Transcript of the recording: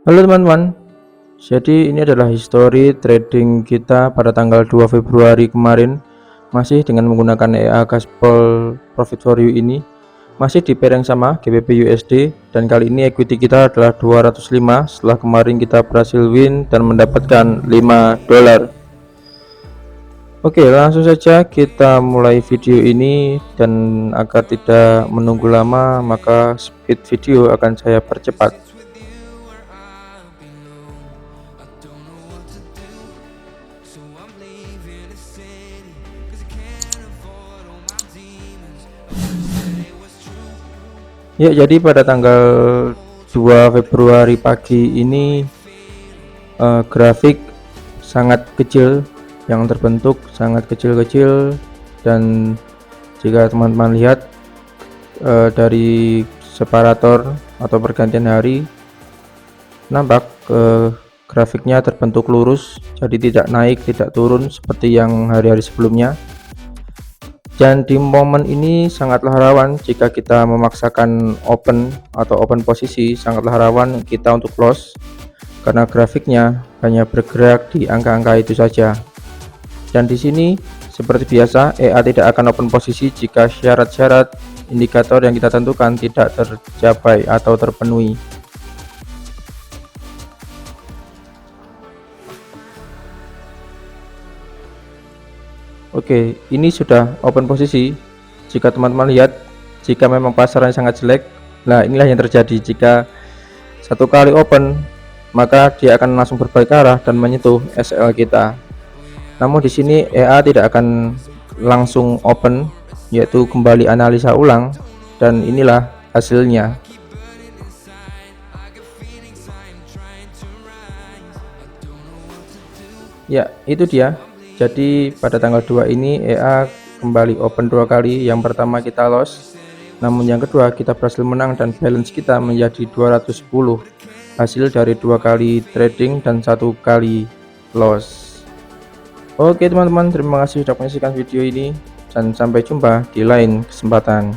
Halo teman-teman, jadi ini adalah history trading kita pada tanggal 2 Februari kemarin, masih dengan menggunakan EA Gaspol Profit for You ini, masih di pair yang sama GBP USD, dan kali ini equity kita adalah 205 setelah kemarin kita berhasil win dan mendapatkan $5. Oke, langsung saja kita mulai video ini, dan agar tidak menunggu lama maka speed video akan saya percepat. Ya, jadi pada tanggal 2 Februari pagi ini grafik sangat kecil yang terbentuk, sangat kecil-kecil, dan jika teman-teman lihat dari separator atau pergantian hari, nampak grafiknya terbentuk lurus, jadi tidak naik tidak turun seperti yang hari-hari sebelumnya. Dan di momen ini sangatlah rawan jika kita memaksakan open atau open posisi, sangatlah rawan kita untuk loss karena grafiknya hanya bergerak di angka-angka itu saja. Dan di sini seperti biasa EA tidak akan open posisi jika syarat-syarat indikator yang kita tentukan tidak tercapai atau terpenuhi. Oke, ini sudah open posisi. Jika teman-teman lihat, jika memang pasaran sangat jelek, nah inilah yang terjadi. Jika satu kali open, maka dia akan langsung berbalik arah dan menyentuh SL kita. Namun di sini EA tidak akan langsung open, yaitu kembali analisa ulang, dan inilah hasilnya. Ya, itu dia. Jadi pada tanggal 2 ini EA kembali open 2 kali. Yang pertama kita loss, namun yang kedua kita berhasil menang dan balance kita menjadi 210, hasil dari 2 kali trading dan 1 kali loss. Oke teman-teman, terima kasih sudah menyaksikan video ini, dan sampai jumpa di lain kesempatan.